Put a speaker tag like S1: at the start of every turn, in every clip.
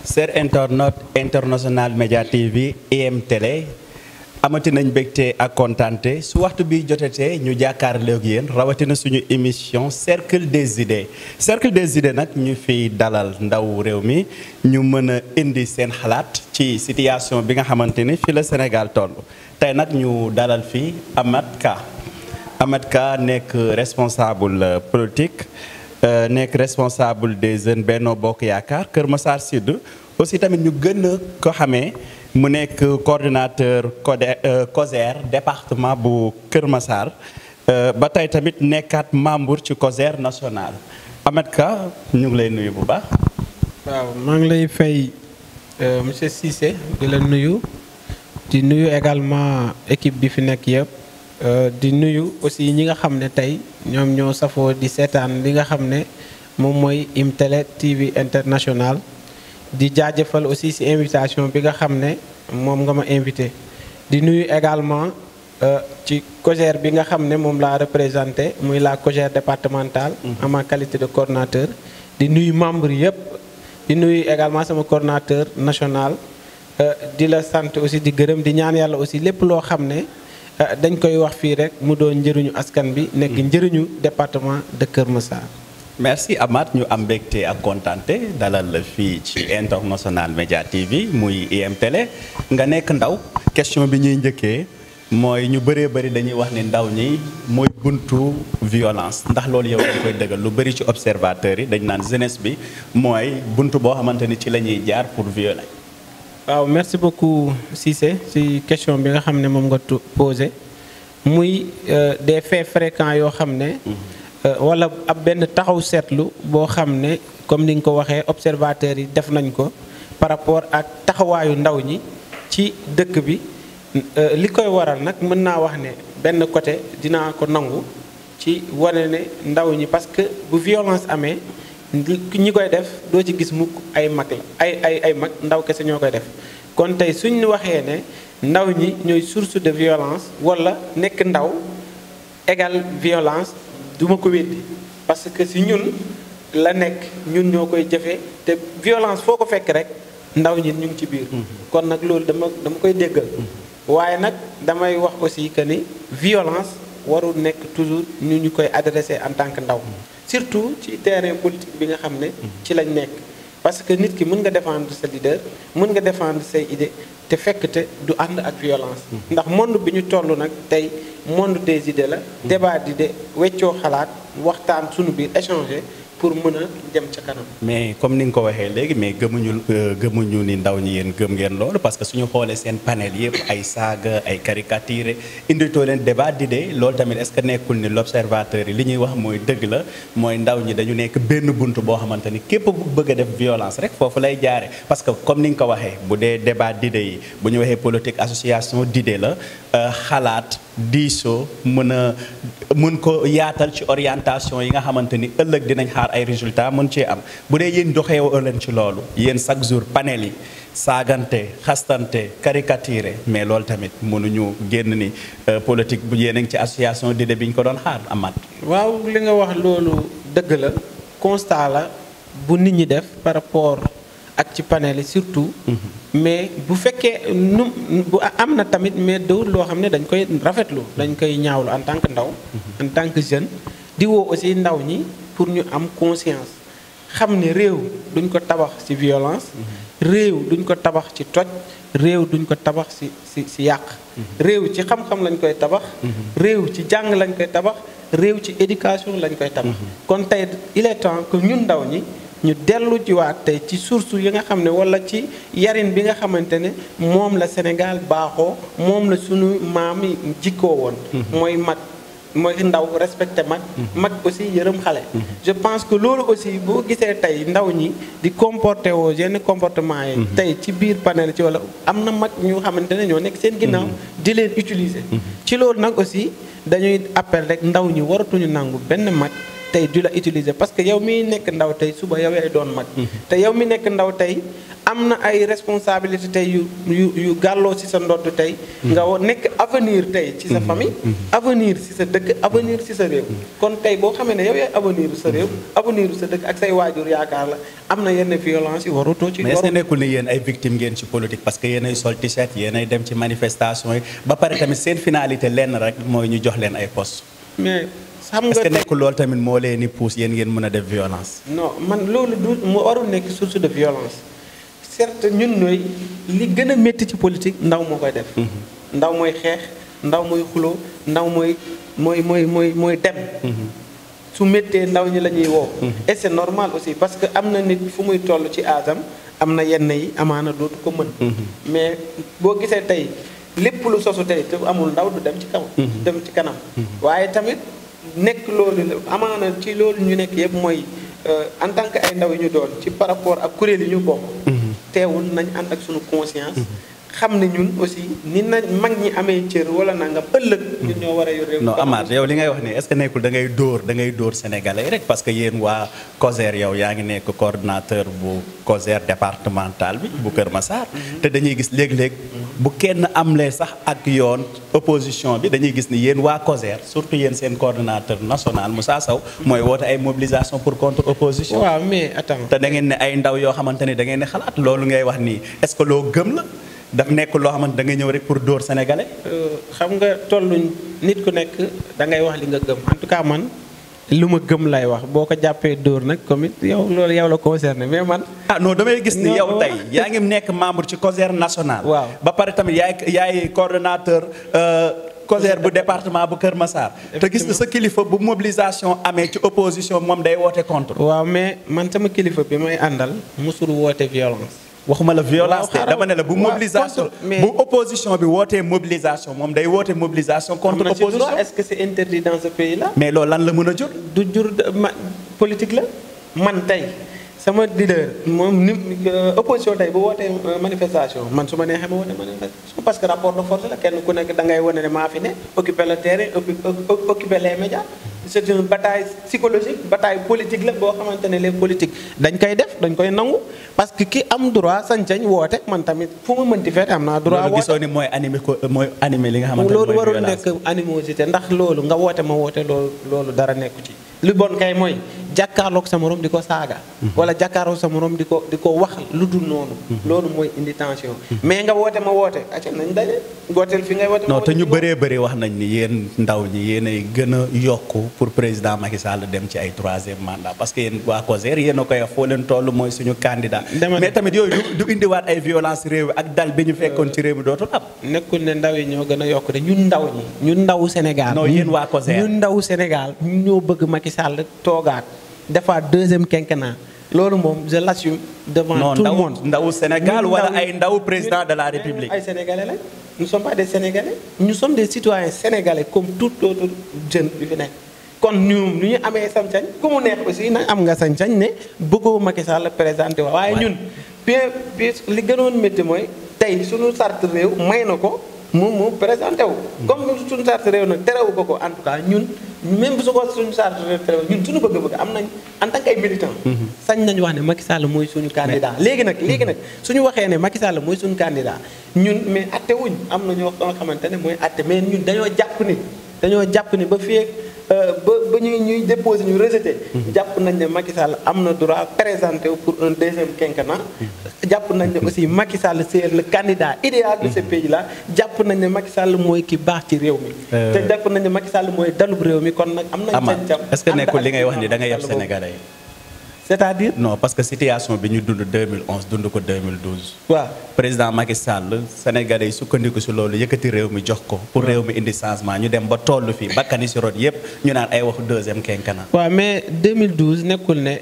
S1: Chers internautes International Media TV IM Télé amati nañ mbégte ak kontaante su waxtu bi jotetee ñu jàkkaarloo ak yéen rawatina suñu émission cercle des idées nag ñu fiy dalal ndaw réew mi ñu mën a indi seen xalaat ci situation bi nga xamante ni fi la Sénégal toll tey nag ñu dalal fii Amath Ka nekk responsable politique nekk responsable des jeunes Benno Bokk Yaakaar Kër Massar Sud aussi tamit ñu gën a ko xamee mu nekk coordinateur COJER département bu Kër Massar ba tey tamit nekkaat membre ci COJER national Amath Ka ñu ngi lay nuyu bu baax.
S2: waaw maa ngi lay fay monsieur Cissé di la nuyu di nuyu également équipe bi fi nekk yëpp di nuyu aussi ñi nga xam ne tey ñoom ñoo safoo di seetaan li nga xam ne moom mooy IM Télé TV international. di jaajëfal aussi ci invitation bi nga xam ne moom nga ma invité di nuyu également ci COJER bi nga xam ne moom laa représenté muy la COJER départementale en ma qualité de coordonnateur di nuyu membre yëpp di nuyu également sama coordonnateur national di la sant aussi di gërëm di ñaan yàlla aussi lépp loo xam ne dañ koy wax fii rek mu doon njëriñu askan bi nekk njëriñu département de Kër Massar.
S1: merci Amath ñu am mbégte ak kontaante dalal la fii ci International Media TV muy IM Télé nga nekk ndaw question bi ñuy njëkkee mooy ñu bëree bëri dañuy wax ni ndaw ñi mooy buntu violence ndax loolu yow dañ koy dëggal lu bëri ci observateurs yi dañ naan jeunesse bi mooy buntu boo xamante ni ci la ñuy jaar pour violer.
S2: waaw merci beaucoup Cissé ci question bi nga xam ne moom nga posé muy des faits fréquents yoo xam ne. wala ab benn taxaw seetlu boo xam ne comme ni nga ko waxee observateurs yi def nañ ko par rapport ak taxawaayu ndaw ñi ci dëkk bi li koy waral nag mën naa wax ne benn côté dinaa ko nangu ci wane ne ndaw ñi parce que bu violence amee ñi koy def doo ci gis mukk ay mag la ay mag ndaw kese ñoo koy def kon tey suñ waxee ne ndaw ñi ñooy source de violence wala nekk ndaw égal violence duma ko weddi parce que si ñun la nekk ñun ñoo koy jëfee te violence foo ko fekk rek ndaw ñi ñu ngi ci biir kon nag loolu dama koy déggal waaye nag damay wax aussi que ni violence warul nekk toujours ñu koy adressé en tant que ndaw surtout ci terrain politique bi nga xam ne ci lañ nekk parce que nit ki mën nga défendre sa leader mën nga défendre say idées te fekk te du ànd ak violence ndax monde bi ñu toll nag tey monde des idées la débat d'idées weccoo xalaat waxtaan sunu biir échanger pour mën a dem ca kanam.
S1: mais comme ni nga ko waxee léegi mais gëmuñu ni ndaw ñi yéen gëm ngeen loolu parce que suñu xoolee seen panel yëpp ay saaga ay caricature inditoo leen débat d'idées loolu tamit est-ce que nekkul ni l'observateur yi li ñuy wax mooy dëgg la mooy ndaw ñi dañu nekk benn bunt boo xamante ni képp bu bëgg a def violence rek foofu lay jaare parce que comme ni nga ko waxee bu dee débat d'idées yi bu ñu waxee politique association d'idées la xalaat diisoo mën ko yaatal ci orientation yi nga xamante ni ëllëg dinañ xaar ay résultats mën cee am bu dee yéen doxeewoo leen ci loolu yéen chaque jour panel yi saagante xastante caricature mais loolu tamit mënuñu génn ni politique bu yéen a ngi ci association d'idées bi ñu ko doon xaar Amath.
S2: waaw li nga wax loolu dëgg la constat la bu nit ñi def par rapport ak ci panel yi surtout. mais bu fekkee bu am na tamit mais dawul loo xam ne dañ koy rafetlu dañ koy ñaawlu en tant que ndaw. en tant que jeune di woo aussi ndaw ñi pour ñu am conscience xam ne réew duñ ko tabax ci violence. réew duñ ko tabax ci toj réew duñ ko tabax ci yàq. réew ci xam-xam lañ koy tabax. réew ci jàng lañ koy tabax réew ci éducation lañ koy tabax. kon tey il est temps que ñun ndaw ñi. ñu dellu jiwaat tey ci source yi nga xam ne wala ci yarin bi nga xamante ne moom la Sénégal baaxoo moom la sunu maam yi jikkoo woon mooy mag mooy ndaw respecté mag aussi yërëm xale je pense que loolu aussi boo gisee tey ndaw ñi di comporté woo yenn comportement yi tey ci biir panel ci wala am na mag ñu xamante ne ñoo nekk seen ginnaaw di leen utiliser ci loolu nag aussi dañuy appel rek ndaw ñi waratuñu nangu benn mag tey du la utiliser parce que yow mi nekk ndaw tey suba yow yaay doon mag te yow mi nekk ndaw tey am na ay responsabilité tey yu gàlloo ci sa ndodd tey nga nekk avenir tey ci sa famille avenir ci sa dëkk avenir ci sa réew kon tey boo xamee ne yow yaay avenir sa réew avenir sa dëkk ak say waajur yaakaar la am na yenn violence yi warutoo ci.
S1: mais est-ce que nekkul ne yéen ay victimes ngeen ci politique parce que yéenay sol t-shirt yéenay dem ci manifestation yi ba pare tamit seen finalité lenn rek mooy ñu jox leen ay poste
S2: mais xam nga
S1: est-ce que nekkul loolu tamit moo leen ni pousse yéen ngeen mën a def violence.
S2: non man loolu du mu warul nekk source de violence certes ñun ñooy li gën a métti ci politique ndaw moo koy def. ndaw mooy xeex ndaw mooy xuloo ndaw mooy dem. su méttee ndaw ñi la ñuy woo. et c'est normal aussi parce que am na nit fu muy toll ci aadam am na yenn yi amaana dootu ko mën. mais boo gisee tey lépp lu sosu tey te amul ndaw du dem ci kaw. dem ci kanam. waaye tamit nekk loolu amaana ci loolu ñu nekk yëpp mooy en tant que ay ndaw yi ñu doon ci par rapport ak kuréel yi ñu bokk. teewul nañ ànd ak suñu conscience. xam ne ñun aussi ni na mag ñi amee cër wala nangam ëllëg ñun ñoo war a yor réew.
S1: non Amath yow li ngay wax nii est-ce que nekkul da ngay dóor sénégalais rek parce que yéen waa COSER yow yaa ngi nekk coordinateur bu COSER départemental bi bu Kër Massar. te dañuy gis léeg-léeg bu kenn amlee sax ak yoon opposition bi dañuy gis ni yéen waa COSER surtout yéen seen coordinateur national Moussa Sow mooy woote ay mobilisation pour contre opposition.
S2: waaw mais attends.
S1: te da ngeen ne ay ndaw yoo xamante ne da ngeen ne xalaat loolu ngay wax nii est-ce que loo gëm la. daf nekk loo xamante da ngay ñëw rek pour dóor sénégalais.
S2: xam nga tolluñ nit ku nekk da ngay wax li nga gëm en tout cas man lu ma gëm lay wax boo ko jàppee dóor nag comme it yow loolu yow la concerné mais man.
S1: ah non damay gis ni yow tey yaa ngi nekk membre ci COSER national.
S2: waaw
S1: ba pare tamit yaay coordonnateur COSER bu département bu Kër Massar. te gis na sa kilifa bu mobilisation amee ci opposition moom day woote contre.
S2: waaw mais man sama kilifa bi may àndal musul woote violence.
S1: waxuma la violence te dama ne la bu mobilisation bu opposition bi wootee mobilisation moom day woote mobilisation contre opposition.
S2: est-ce que c'est interdit dans ce pays là.
S1: mais loolu lan la mën a jur.
S2: du jur politique la man tey sama leader moom ni opposition tey bu wootee manifestation man su ma neexee ma woote manifestation parce que rapport de force la kenn ku nekk da ngay wane ne maa fi ne occuper le terrain occuper les médias. c'est une bataille psychologique bataille politique la boo xamante ne les politiques dañ koy def dañ koy nangu parce que ki am droit sañ-sañ woote man tamit fu ma mënti feete am naa droit.
S1: loolu gisoo ni mooy animé li nga xamante ne mooy
S2: loolu warul nekk animosité ndax loolu nga woote ma woote loolu dara nekku ci. lu bon kay mooy jàkkaarloog sa morom di ko saaga. wala jàkkaarloog sa morom di ko wax lu dul noonu. loolu mooy indi tension. mais nga woote ma woote acca nañ daje gooteel fi ngay woote.
S1: non te ñu bëree bëri wax nañ ni yéen ndaw ñi yéenay gën a yokku pour président Macky Sall dem ci ay 3e mandat parce que yéen waa COSER yéen a koy wax foo leen toll mooy suñu candidat. mais tamit yooyu du indiwaat ay violence réew ak dal bi ñu fekkoon ci réew mi dootul am.
S2: nekkul ne ndaw yi ñoo gën a yokk de ñun ndaw ñi ñun ndawu Sénégal.
S1: non yéen waa COSER
S2: ñun ndawu Sénégal ñoo bëgg Macky Sall toogaat defaat 2e quinquennat loolu moom je l'assume devant tout le monde.
S1: ndawu Sénégal wala ay ndaw président de la République.
S2: ay Sénégalais lañ nous ne sommes pas des Sénégalais nous sommes des citoyens sénégalais comme tout autre jeune bi fi nekk. kon ñoom lu ñu amee sañ-sañ ku mu neex aussi nag am nga sañ-sañ ne bëggoo Macky Sall présenté wa waaye ñun bien li gënoon métti mooy tey suñu charte réew may na ko mu présenté wu. comme suñu charte réew nag terewu ko en tout cas ñun même bu su ko suñu charte réew terewu ñun suñu bëgg-bëgg am nañ en tant que ay militants. sañ nañu wax ne Macky Sall mooy suñu candidat. léegi nag suñu waxee ne Macky Sall mooy suñu candidat ñun mais atte wuñ am na ñoo xamante ne mooy atte mais ñun dañoo jàpp ni ba fii ba ñuy déposé ñu rejeté. jàpp nañ ne Macky Sall am na droit présenté wu pour un 2e quinquennat. jàpp nañ ne aussi Macky Sall c'est le candidat idéal de ce pays là. jàpp nañ ne Macky Sall mooy ki baax ci réew mi. te jàpp nañ ne Macky Sall mooy dalub réew mi kon nag am nañ sañ-sañ.
S1: est-ce que nekkul li ngay wax ni da nga yeb Sénégalais yi.
S2: c'est-à-dire.
S1: non parce que situation bi ñu dund 2011 dund ko 2012.
S2: waaw
S1: président Macky Sall Sénégalais yi sukkandiku si loolu yëkkati réew mi jox ko pour réew mi indi changement ñu dem ba toll fii bakkani si rot yépp ñu naan ay waxu 2e quinquennat.
S2: waaw mais 2012 nekkul ne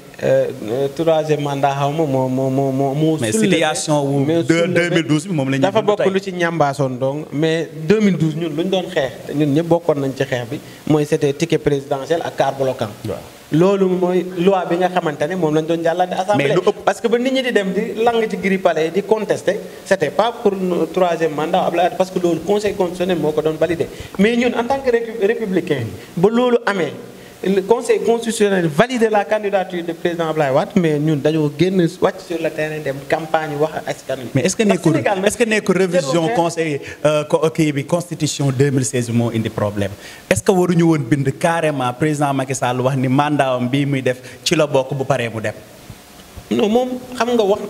S2: 3e mandat xaw ma moo.
S1: mais situation wu 2012 bi moom la ñu.
S2: dafa bokk lu ci ñambaasoon donc mais 2012 ñun lu ñu doon xeex te ñun ñëpp bokkoon nañ ci xeex bi mooy c'était ticket présidentiel ak car bloquant. waaw loolu mooy loi bi nga xamante ne moom lañ doon jàllale assemblée. parce que ba nit ñi di dem di lang ci gris palais di contester c'était pas pour 3e mandat Abdoulaye parce que loolu conseil constitutionnel moo ko doon validé mais ñun en tant que républicain ba loolu amee le conseil constitutionnel valide la candidature du président Abdoulaye Wade mais ñun dañoo génn wàcc sur le terrain dem campagne wax ak askan wi.
S1: mais est-ce que nekkul révision conseil kii bi constitution 2016 bi moo indi problème est-ce que waruñu woon bind carrément président Macky Sall wax ni mandatam bii muy def ci la bokk bu paree mu dem.
S2: non moom xam nga wax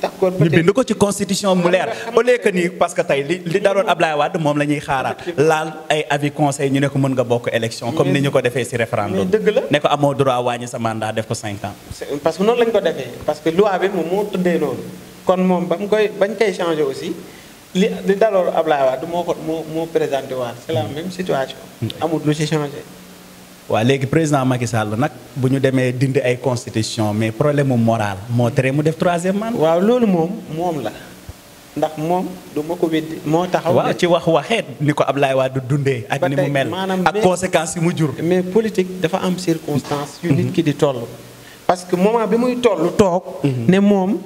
S2: d'accord.
S1: ñu bind ko ci constitution mu leer au lieu que nii parce que tey li daloon Ablaye Wade moom la ñuy xaaraat laal ay avis conseil ñu ne ko mën nga bokk élection comme ni ñu ko defee ci référendum.
S2: dëgg la
S1: ne ko amoo droit wàññi sa mandat def ko 5 ans.
S2: parce que noonu lañ ko defee parce que loi bi moom moo tëddee noonu kon moom bañ koy changer aussi li daloon Ablaye Wade moo présenté waat c'est la même situation. amul lu ci changer.
S1: waaw léegi président Macky Sall nag bu ñu demee dindi ay constitution mais problème mu moral moo tere mu def 3e mandat.
S2: waaw loolu moom la ndax moom du ma ko weddi moo taxaw.
S1: waaw ci waxeet ni ko Ablaye Wade dundee. ak ni mu mel ak conséquences yi mu jur.
S2: mais politique dafa am circonstance yu nit ki di toll. parce que moment bi muy toll toog. ne moom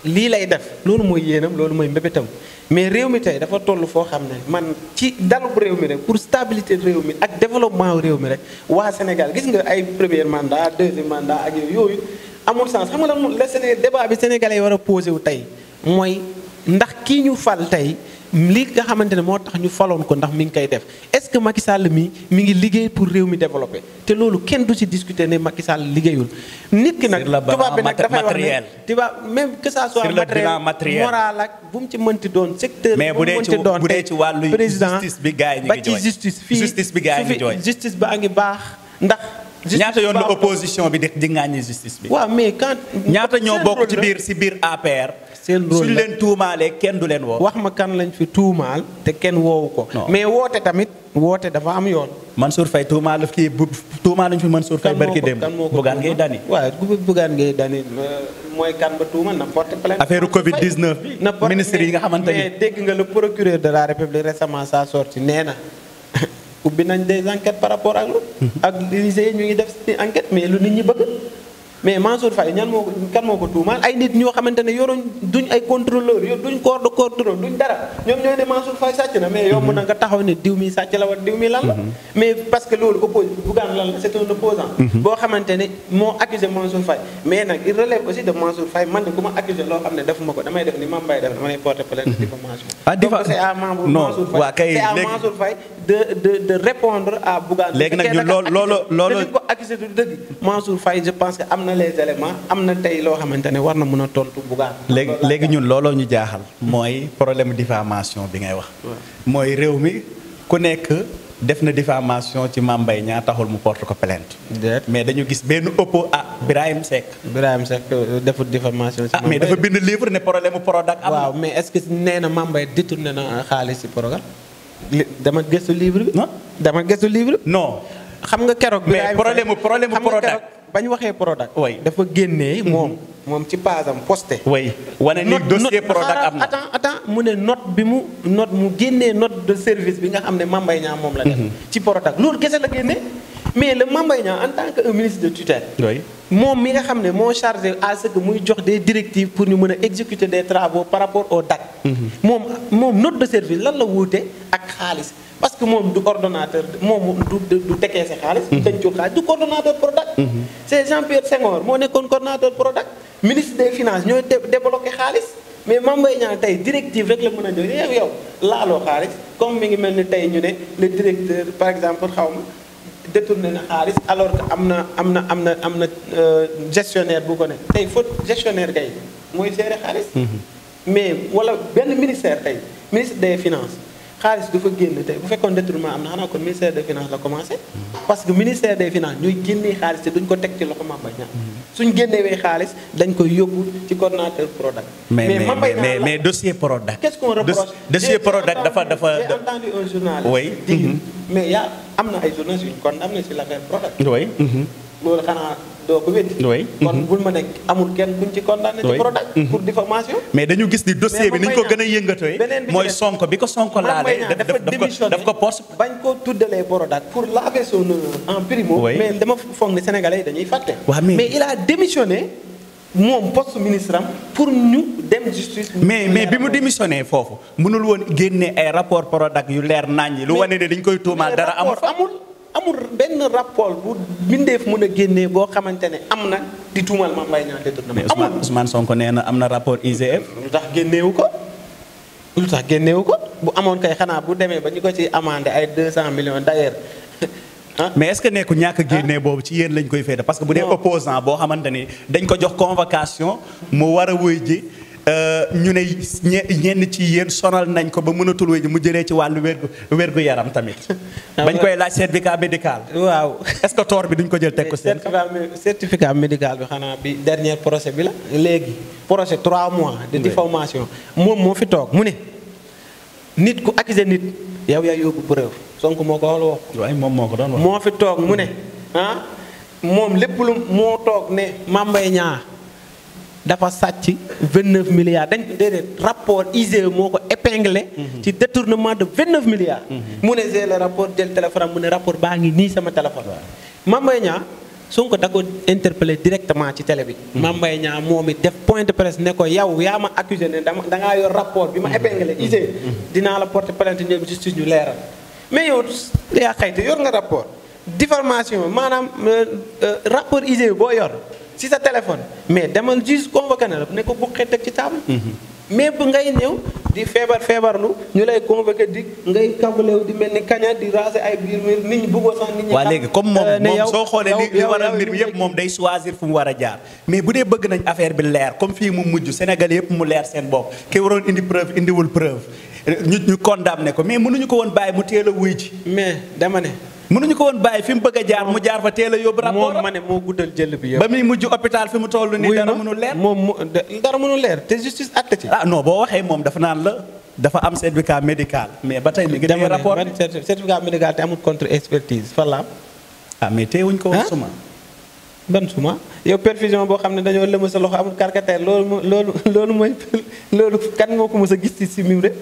S2: lii lay def loolu mooy yéenam loolu mooy mbébétam. mais réew mi tey dafa toll foo xam ne man ci dalub réew mi rek pour stabilité réew mi ak développement réew mi rek waa Sénégal gis nga ay premier mandat 2e mandat ak yooyu amul sens xam nga lan la débat bi sénégalais yi war a posé wu tey mooy ndax kii ñu fal tey li nga xamante ne moo tax ñu faloon ko ndax mi ngi koy def est-ce que Macky Sall mi ngi liggéey pour réew mi développé te loolu kenn du ci discuter ne Macky Sall liggéeyul. nit ki nag tubaab bi nag dafay wax ne tubaab même que ça soit matériel moral ak bu mu ci mënti doon secteur.
S1: mais bu dee ci wàllu justice bi gars yi ñu ngi jooy
S2: ba ci justice fii
S1: justice bi gars yi ñu ngi jooy
S2: justice ba a ngi baax ndax.
S1: ñaata yoon la opposition bi di ŋàññi justice bi.
S2: waaw mais quand.
S1: ñaata ñoo bokk ci biir APR.
S2: seen rôle
S1: suñ leen tuumaalee kenn du leen woo.
S2: wax ma kan lañ fi tuumaal te kenn woowu ko. mais woote tamit woote dafa am yoon.
S1: Mansour Faye tuumaal kii tuumaaluñ fi Mansour Faye barki démb.
S2: kan moo ko
S1: Bougane Gueye Dany.
S2: waaw Bougane Gueye Dany mooy kan ba tuumal na porte plainte.
S1: affaire Covid 19 bi. ministre yi nga xamante ni
S2: mais dégg nga le procureur de la République récemment sa sortie nee na. ubbi nañ des enquêtes par rapport ak lu. ak lycée ñu ngi def enquête mais lu nit ñi bëgg. mais Mansour Faye kan moo ko tuumaal ay nit ñoo xamante ne yoroon duñ ay contrôleur duñ corps de contrôle duñ dara ñoom ñooy ne Mansour Faye sàcc na mais yomb na nga taxaw ne diw mi sàcc la wala diw mi lan la. mais parce que loolu Bougane lan la c'est un opposant boo xamante ne moo accusé Mansour Faye mais nag il relève aussi de Mansour Faye man de ku ma accusé loo xam ne defuma ko damay def ni Mame Mbaye def dama lay porter plainte diffamation. donc c'est à Mansour Faye c'est à Mansour Faye de répondre à Bougane.
S1: léegi nag ñun loolu
S2: ko accusé du dëgg Mansour Faye je pense que am na les éléments am na tey loo xamante ne war na mën a tontu Bougane.
S1: léegi ñun looloo ñu jaaxal mooy problème diffamation bi ngay wax. mooy réew mi ku nekk def na diffamation ci Mame Mbaye Niang taxul mu porte ko plainte. mais dañu gis benn oppo Birahim Seck.
S2: Birahim Seck defut diffamation ci
S1: mais dafa bind livre ne problème mu Prodac am na.
S2: waaw mais est-ce que nee na Mame Mbaye détourné na xaalis ci Prodac. dama gëstu livre bi. dama gëstu livre.
S1: non.
S2: xam nga keroog.
S1: mais problème mu Prodac.
S2: bañ waxee Prodac.
S1: oui
S2: dafa génnee moom ci page am posté.
S1: oui wane ni dossier Prodac am na.
S2: attends mu ne note mu génnee note de service bi nga xam ne Mame Mbaye Niang moom la def. ci Prodac loolu kese la génnee. mais le Mame Mbaye Niang en tant que un ministre de tutelle.
S1: oui
S2: moom mi nga xam ne moo chargé à ce que muy jox des directives pour ñu mën a exécuter des travaux par rapport au DAC. moom note de service lan la wuute ak xaalis. parce que moom du ordonnateur moom du décaissé xaalis. dencul xaalis du coordonnateur Prodac. c'est Jean-Pierre Senghor moo nekkoon coordonnateur Prodac. ministre des finances ñooy débloqué xaalis. mais Mame Mbaye Niang tey directive rek la mën a jox yow laaloo xaalis comme mi ngi mel ni tey ñu ne le directeur par exemple xaw ma détourné na xaalis alors que am na gestionnaire bu ko ne tey faute gestionnaire kay mooy gérer xaalis. mais wala benn ministère tey ministre des finances. xaalis du fa génn tey bu fekkoon détournement am na xanaa kon ministère des finances la commencé. parce que ministère des finances ñooy génnee xaalis te duñ ko teg ci loxo Mame Mbaye Niang. suñ génnewee xaalis dañ koy yóbbu ci coordonnateur Prodac.
S1: mais dossier Prodac.
S2: qu'est-ce qu'on reproche
S1: dossier Prodac dafa.
S2: j'ai entendu un journaliste.
S1: oui.
S2: mais am na ay journalistes yu ñu condamné ci l'affaire Prodac.
S1: oui.
S2: loolu xanaa doo ko weddi.
S1: oui.
S2: kon bul ma nekk amul kenn buñ ci condamné ci Prodac. pour diffamation.
S1: mais dañu gis ni dossier bi ni ñu ko gën a yëngatooy. mooy Sonko bi ko Sonko laalee. daf ko poste.
S2: bañ ko tuddalee Prodac pour laver son en primo. mais dama foog ne sénégalais yi dañuy fàtte. mais il a démissionné moom poste ministre am pour ñu dem justice.
S1: mais bi mu démissionné foofu mënul woon génne ay rapport Prodac yu leer naññi lu wane ne dañ koy tuumaal dara amul.
S2: amul benn rapport bu bindeef mën a génnee boo xamante ne am na di tuumal Mame Mbaye Niang détournement.
S1: mais Ousmane Sonko nee na am na rapport IGF.
S2: lu tax génneewu ko bu amoon kay xanaa bu demee ba ñu ko ci amandé ay 200 millions d'ailleurs.
S1: mais est-ce que nekku ñàkk génnee boobu ci yéen lañ koy féete parce que bu dee opposant boo xamante ni dañ ko jox convocation mu war a wuy ji ñu ne ñenn ci yéen sonal nañ ko ba mënatul wuy ji mu jëlee ci wàllu wérgu yaram tamit. bañ koy laaj certificat médical.
S2: waaw
S1: est-ce que tort bi duñ ko jël teg ko seen.
S2: certificat médical bi xanaa bi dernier procès bi la léegi procès 3 mois de diffamation moom moo fi toog mu ne nit ku accusé nit yow yaa yóbbu preuve Sonko moo ko wax.
S1: waaye moom moo ko doon wax.
S2: moo fi toog mu ne moom lépp lu moo toog ne Mame Mbaye Niang dafa sàcc 29 milliards dañ déedéet rapport IGE moo ko épinglé. ci détournement de 29 milliards. mu ne j'ai le rapport jël téléphone mu ne rapport baa ngi nii sama téléphone. Mame Mbaye Niang Sonko da ko interpellé directement ci télé bi. Mame Mbaye Niang moom it def point de presse ne ko yow yaa ma accusé ne da ngaa yor rapport bi ma épinglé IGE. dinaa la porter plainte ñëw justice ñu leeral. mais yow yaa xayti yor nga rapport diffamation maanaam rapport IGE boo yor si sa téléphone mais demal juge convoqué na la ne ko bu xet ak ci table. mais bu ngay ñëw di feebarlu ñu lay convoqué di ngay kawalew di mel ni kaña di raser ay biir nit ñi bëggoo sax nit ñi.
S1: waa léegi comme moom soo xoolee li waral mbir mi yëpp moom day choisir fu mu war a jaar mais bu dee bëgg nañ affaire bi leer comme fii mu mujj Sénégal yëpp mu leer seen bopp ki waroon indi preuve indiwul preuve ñu condamné ko mais mënuñu ko woon bàyyi mu teel a wuy ji.
S2: mais dama ne.
S1: mënuñu ko woon bàyyi fi mu bëgg a jaar mu jaar fa teel a yóbbu rapport
S2: moom ma ne moo guddal jël bi yëpp.
S1: ba muy mujj hôpital fi mu toll nii dara mënul leer.
S2: dara mënul leer te justice acte ci.
S1: ah non boo waxee moom dafa naan la dafa am certificat médical mais ba tey mi ngi dégg rapport
S2: certificat médical te amul contre expertise fan la am.
S1: ah mais teewuñ ko woon suma.
S2: ban suma yow perfusion boo xam ne dañoo lëma sa loxo amul carcateur loolu mooy loolu kan moo ko mës a gis ci mim de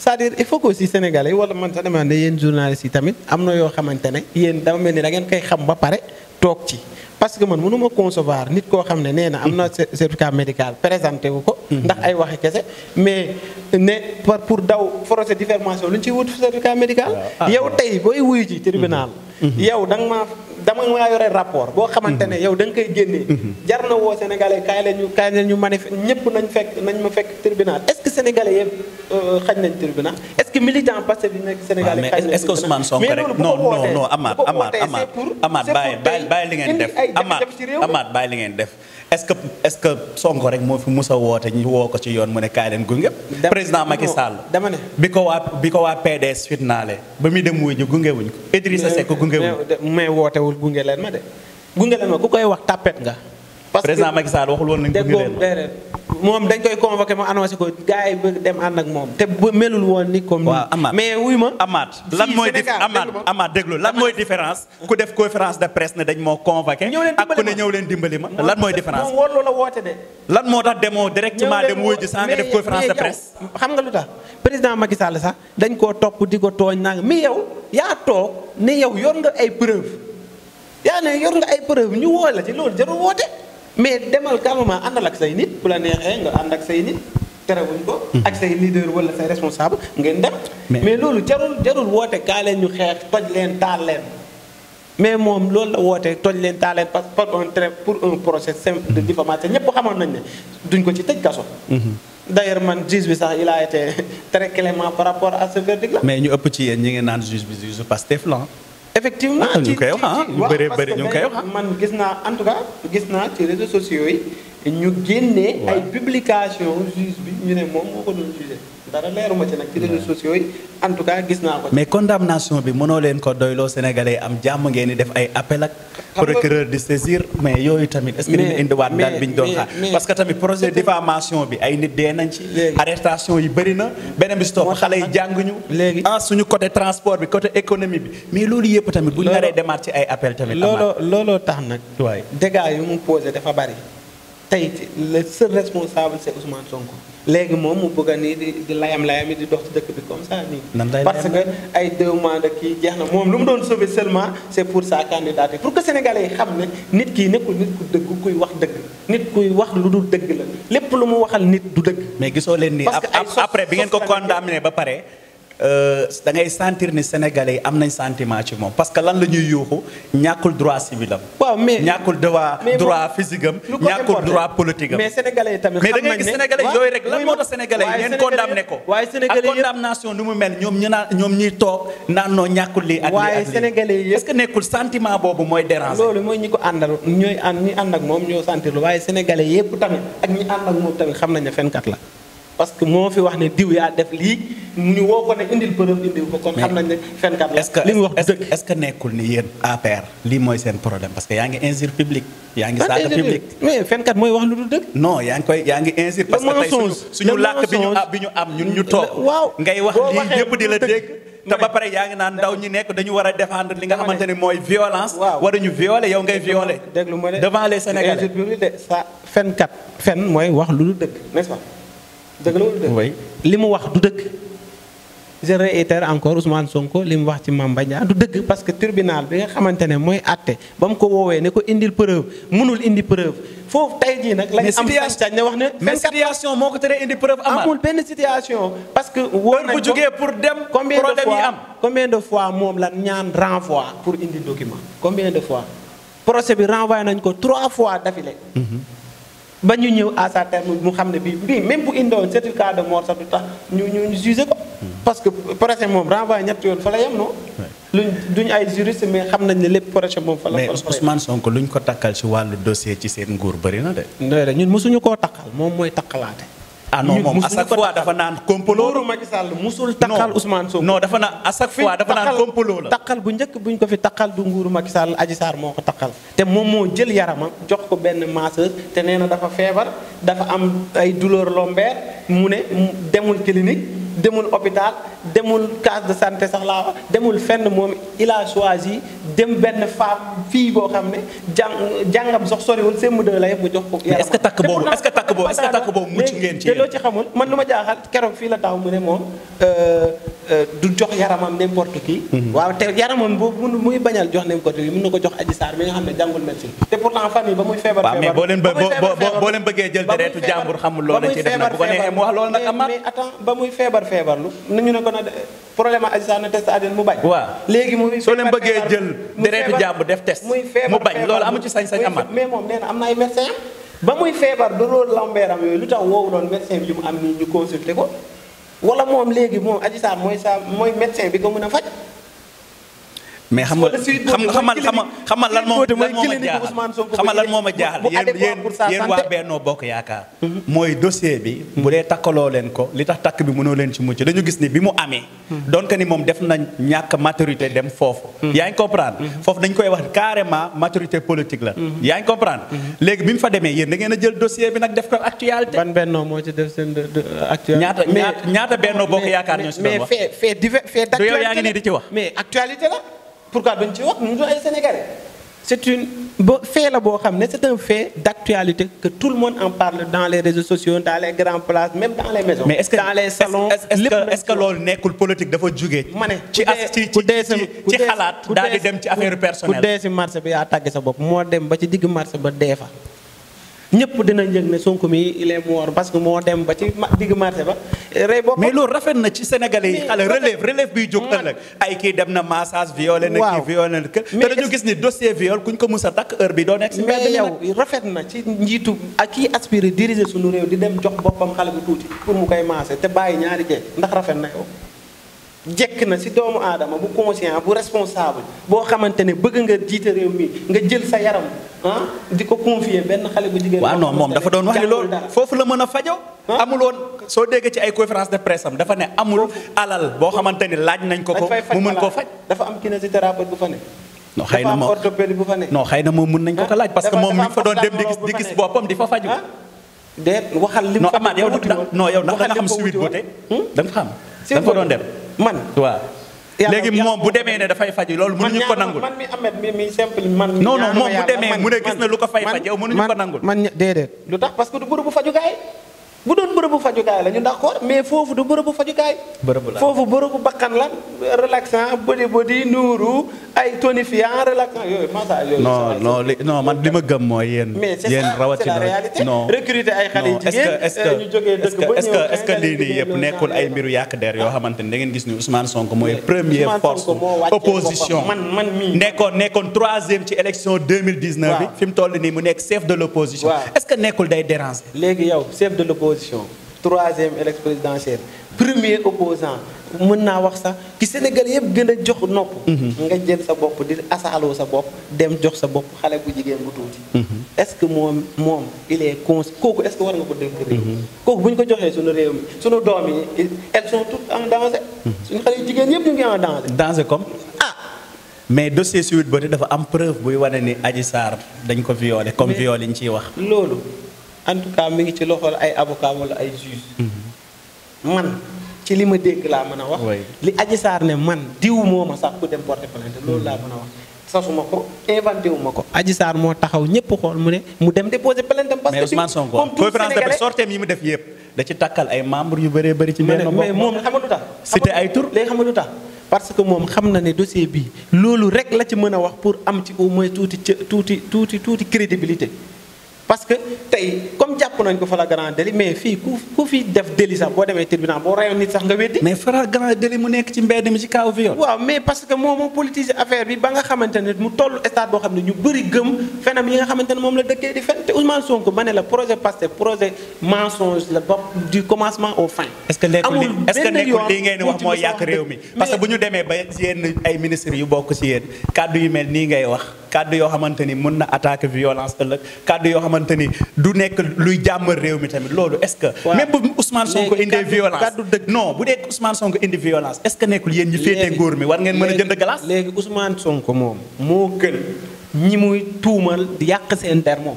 S2: c'est-à-dire il faut que aussi sénégalais wala man sax dama ne yéen journalistes yi tamit am na yoo xamante ne yéen dama mel ni da ngeen koy xam ba pare toog ci parce que man mënuma concevoir nit koo xam ne nee na am na certificat médical présenté wu ko ndax ay waxi kese mais ne pour daw procès diffamation lu ñu ciy wut certificat médical yow tey booy wuyu ci tribunal yow dama maa yore rapport boo xamante ne yow da nga koy génnee jar na woo sénégalais kaay leen ñu manifeste ñëpp nañ ma fekk tribunal est-ce que sénégalais yëpp xañ nañ tribunal est-ce que militant passé bi nekk sénégalais xañ nañ
S1: est-ce que Ousmane Sonko rek non Amath bàyyi li ngeen def Amath bàyyi li ngeen def est-ce que Sonko rek moo fi musa woote ñu woo ko ci yoon mu ne kaay leen gunge président Macky Sall
S2: dama ne
S1: bi ko waa PDS fitnaale ba muy dem wuy ji gunge wuñ ko Idrissa Seck gunge wuñ
S2: mais wootewul gunge leen ma de gunge leen ma ku koy wax tàppet nga parce que
S1: président Macky Sall waxul woon nañ gunge leen
S2: moom dañ koy convoqué ma annoncé ko gars yi bëgg dem ànd ak moom te melul woon ni comme
S1: Amath
S2: mais wuy ma
S1: Amath lan mooy Amath déglu lan mooy différence ku def conférence de presse ne dañ moo convoqué ak ku ne ñëw leen dimbali ma lan mooy différence
S2: moom warloo la woote de
S1: lan moo tax demoo directement dem wuy ji sans nga def conférence de presse
S2: xam nga lu tax président Macky Sall sax dañ koo topp di ko tooñ naa mais yow yaa toog ne yow yor nga ay preuve ñu woo la ci loolu jarul woote mais demal calmement àndal ak say nit bu la neexee nga ànd ak say nit terewuñ ko ak say leader wala say responsable ngeen dem mais loolu jarul woote kaa leen ñu xeex toj leen taal leen mais moom loolu la woote toj leen taal leen parce que pour un procès simple de diffamation ñëpp xamoon nañ ne duñ ko ci tëj kaso d'ailleurs man juge bi sax il a été très clément par rapport à ce verdict là
S1: mais ñu ëpp ci yéen ñi ngi naan juge bi juge Pastef la
S2: effectivement
S1: ñu koy wax ñu bëree bëri ñu koy wax
S2: man gis naa en tout cas gis naa ci réseaux sociaux yi ñu génnee ay publication juge bi ñu ne moom moo ko doon jugé dara leeruma ci nag ci réseaux sociaux yi en tout cas gis naa ko
S1: mais condamnation bi mënoo leen ko doyloo sénégalais am jàmm ngeen di def ay appel ak procureur di saisir mais yooyu tamit est-ce que dina indiwaat daal bi ñu doon xaar parce que tamit projet diffamation bi ay nit dee nañ ci arrestation yi bëri na beneen bi stop xale yi jànguñu léegi suñu côté transport bi côté économie bi mais loolu yëpp tamit bu ñu naree demaat ci ay appel tamit
S2: looloo tax nag waay dégâts yu mu posé dafa bari tey le seul responsable c'est Ousmane Sonko léegi moom mu bëgg a nii di layam-layam di dox ci dëkk bi comme ça nii parce que ay 2 mois de kii jeex na moom lu mu doon sauver seulement c'est pour sa candidature pour que sénégalais yi xam ne nit kii nekkul nit ku dëgg kuy wax dëgg nit kuy wax lu dul dëgg la lépp lu mu waxal nit du dëgg
S1: mais gisoo leen ni après bi ngeen ko condamné ba pare da ngay sentir ni sénégalais yi am nañ sentiment ci moom parce que lan la ñuy yuuxu ñàkkul droit civil am.
S2: waaw mais
S1: ñàkkul droit physique am. ñàkkul droit politique am.
S2: mais sénégalais yi tamit xam nañ ne
S1: mais da ngay gis sénégalais yooyu rek lan moo tax sénégalais yi ngeen condamné ko.
S2: waaye sénégalais
S1: ak condamnation nu mu mel ñoom ñuy toog naan noo ñàkkul lii ak lii
S2: waaye sénégalais yi
S1: est-ce que nekkul sentiment boobu mooy déranger.
S2: loolu mooy ñi ko àndal ñi ànd ak moom ñoo sentir lu waaye sénégalais yépp tamit ak ñi ànd ak moom tamit xam nañ ne fenkat la. parce que moo fi wax ne diw yaa def lii ñu woo ko ne indil preuve indil ko kon xam nañ ne fenkat la. li mu wax dëgg
S1: est-ce que nekkul ni yéen APR lii mooy seen problème parce que yaa ngi injure public. yaa ngi saaga public
S2: mais fenkat mooy wax lu dul dëgg.
S1: non yaa ngi injure parce que tey suñu làkk bi ñu am ñun ñu toog.
S2: waaw
S1: ngay wax lii ñëpp di la dégg. te ba pare yaa ngi naan ndaw ñi nekk dañu war a défendre li nga xamante ne mooy violence. waruñu violer yow ngay violer.
S2: déglu ma de
S1: devant les Sénégalais.
S2: injure publique de sa fenkat fen mooy wax lu dul dëgg n'est-ce pas. dëgg la wala dëgg.
S1: oui
S2: li mu wax du dëgg. je réitère encore Ousmane Sonko li mu wax ci Mame Mbaye Niang du dëgg parce que tribunal bi nga xamante ne mooy àtte ba mu ko woowee ne ko indil preuve mënul indi preuve foofu tey jii nag. lañ am sañ-sañ ne wax ne.
S1: mais situation moo ko teree indi preuve amaat.
S2: amul benn situation. parce que woo nañ ko
S1: bu jugee pour dem. problème yi am
S2: combien de fois moom la ñaan renvoi pour indi document. combien de fois procès bi renvoyé nañ ko 3 fois d'affilée. ba ñu ñëw à sa terme mu xam ne bii même bu indoon certificat de mort sax du tax ñu jugé ko. parce que procès moom renvoyé ñetti yoon fa la yem non. duñ ay juriste mais xam nañ ne lépp procès moom fa la.
S1: mais Ousmane Sonko luñ ko takkal ci wàllu dossier ci seen nguur bëri na de.
S2: ndooy ñun mosuñu koo takkal moom mooy takkalaate.
S1: ah non moom à chaque fois dafa naan complot.
S2: nguuru Macky Sall musul takkal Ousmane Sonko.
S1: non dafa naan à chaque fois dafa naan complot la.
S2: takkal bu njëkk buñ ko fi takkal du nguuru Macky Sall Adji Sarr moo ko takkal. te moom moo jël yaramam jox ko benn masseuse te nee na dafa feebar dafa am ay douleur lombaire mu ne demul clinique demul hôpital demul case de santé sax laa wax demul fenn moom il a choisi dem benn femme fii boo xam ne jàngam sax soriwul CM2 la yëpp mu jox ko.
S1: est-ce que takk boobu mucc ngeen ci
S2: te loo ci xamul man lu ma jaaxal keroog fii la taw mu ne moom du jox yaramam n'importe qui. waaw te yaramam boobu muy bañal jox n'importe qui mën na ko jox Adji Sarr mi nga xam ne jàngul médecine. te pourtant fan yi ba muy feebar.
S1: waaw mais boo leen bëggee jël deretu jàmbur xamul loolu la ci def nag bu ko neexee mu wax loolu nag amaat.
S2: mais attends ba muy feebarlu nañu ne ko na problème Adji Sarr na test ADN mu bañ.
S1: waaw
S2: léegi muy
S1: soo leen bëggee jël deretu jàmbur def test. mu bañ loolu amu ci sañ-sañ amaat.
S2: mais moom nee na am na ay médecin ba muy feebar douleur lombaire am yooyu lu tax woowu doon médecin bi mu am nii ñu consulter ko wala moom léegi moom Adji Sarr mooy médecin bi ko mën a faj.
S1: mais xamal lan moo ma jaaxal yéen waa Benno Bokk Yaakaar. mooy dossier bi. bu dee takkaloo leen ko li tax takk bi mënoo leen ci mucc dañu gis ni bi mu amee. donc ni moom def na ñàkk maturité dem foofu. yaa ngi comprendre. foofu dañ koy wax carrément maturité politique la. yaa ngi comprendre. léegi bi mu fa demee yéen da ngeen a jël dossier bi nag def ko actualité.
S2: ban Benno moo ci def seen actualité.
S1: ñaata Benno Bokk Yaakaar ñoo si doon wax.
S2: mais fait d'actualité
S1: du yow yaa ngi nii di ci wax.
S2: mais actualité la. pourquoi duñ ci wax ñu doon ay Sénégalais. c'est fait la boo xam ne c'est un fait d'actualité que tout le monde en parle dans les réseaux sociaux dans les grandes places même dans les maisons.
S1: mais est-ce que
S2: dans les salons
S1: est-ce que loolu nekkul politique dafa jugee.
S2: ma ne
S1: ci xalaat daal di dem ci affaire personnelle.
S2: ku dee si marché bi yaa tàgge sa bopp moo dem ba ci digg marché ba dee fa. ñëpp dina yëg ne Sonko mi il est mort parce que moo dem ba ci digg marché ba rey boppam.
S1: mais loolu rafet na ci Sénégalais yi xale relève biy jóg ëllëg ay kii dem na massage violé na kii violé na te dañu gis ni dossier viol kuñ ko mus a takk heure bi doo nekk si
S2: mais yow rafet na ci njiitu ak kii aspiré diriger suñu réew di dem jox boppam xale bu tuuti pour mu koy maase te bàyyi ñaari jeeg ndax rafet na yow jekk na si doomu aadama bu conscient bu responsable boo xamante ne bëgg nga jiite réew mi nga jël sa yaram di ko confier benn xale bu jigéen.
S1: waaw non moom dafa doon wax ni loolu foofu la mën a fajoo. amul woon soo déggee ci ay conférence de presse am dafa ne amul alal boo xamante ni laaj nañ ko mu mën koo faj.
S2: dafa am kinésithérapeute bu fa ne.
S1: non xëy na moom
S2: dafa am orthopédie bu fa ne.
S1: non xëy na moom mën nañ ko laaj parce que moom mi fa doon dem di gis boppam di fa faju.
S2: déet waxal li mu fa
S1: amaat yow yow ndax da nga xam suite beauté da nga xam da nga fa doon dem
S2: man
S1: waaw léegi moom bu demee ne dafay faj loolu mënuñu ko nangul.
S2: man mi Ahmed mi simple man.
S1: non moom bu demee mu ne gis na lu ko fay faj yow mënuñu ko nangul.
S2: man déedéet lu tax parce que du bërëbu fajukaay bu doon bërëbu bërëbu fajukaay la ñu d'accord mais foofu du bërëbu fajukaay. foofu bërëbu bakkan la relaxant body nuuru ay tonifiant relaxant yooyu massage yooyu.
S1: non man li ma gëm mooy yéen.
S2: rawatina c'est la réalité. non recruter ay xale yu jigéen ñu jógee dëkk ba ñëw
S1: est-ce que lii nii yëpp nekkul ay mbiru yàq der yoo xamante ni da ngeen gis ni Ousmane Sonko mooy première force opposition
S2: man mii
S1: nekkoon troisième ci élection 2019 bi fi mu toll nii mu nekk chef de l'opposition. est-ce que nekkul day déranger.
S2: léegi yow chef de l'opposition troisième élection présidentielle premier opposant mën naa wax sax ki Sénégal yëpp gën a jox nopp. nga jël sa bopp di asaaloo sa bopp dem jox sa bopp xale bu jigéen bu tuuti. est-ce que moom il est kooku est-ce que war nga ko dénk réew mi kooku bu ñu ko joxee suñu réew mi suñu doom yi elles sont toutes en danger. suñu xale yu jigéen yëpp ñu ngi en danger.
S1: danger comme mais dossier Sweet Beauté dafa am preuve buy wane ni Adji Sarr dañ ko violé comme viol yi ñu ciy wax.
S2: loolu en tout cas mi ngi ci loxol ay avocat wala ay juge. man ci li ma dégg laa mën a wax. li Adji Sarr ne man diw moo ma sax ku dem porter plainte loolu laa mën a wax. sasuma ko inventé wu ma ko. Adji Sarr moo taxaw ñëpp xool mu ne mu dem déposer plainte parce que
S1: mais Ousmane Sonko conférence de presse sorteem yi mu def yëpp da ci takkal ay membres yu bëree bëri ci benn
S2: mais moom xam nga lu tax.
S1: cité ay tur
S2: léegi xam nga lu tax. parce que moom xam na ne dossier bi loolu rek la ci mën a wax pour am ci au moins tuuti crédibilité. parce que tey comme jàpp nañ ko flagrant délit mais fii ku fi def délit sax boo demee tribunal boo rayoon nit sax nga weddi.
S1: mais flagrant délit mu nekk ci mbedd mi ci kaw viol.
S2: waaw mais parce que moom moo politiser affaire bi ba nga xamante ne mu toll stade boo xam ne ñu bëri gëm fenam yi nga xamante ne moom la dëkkee di fen te Ousmane Sonko ma ne la projet Pastef projet mensonge la bopp du commencement au fin.
S1: est-ce que nekkul lii ngeen di wax mooy yàq réew mi. parce que bu ñu demee ba yéen ay ministres yu bokk ci yéen kàddu yu mel nii ngay wax kàddu yoo xamante ni mën na attaquer violence ëllëg kàddu yoo xamante ni du nekk luy jàmmal réew mi tamit loolu est-ce que. même bu Ousmane Sonko indi violence non bu dee Ousmane Sonko indi violence est-ce que nekkul yéen ñi féetee nguur mi war ngeen mën a jënd glace.
S2: léegi Ousmane Sonko moom moo gën ñi muy tuumal di yàq seen der moom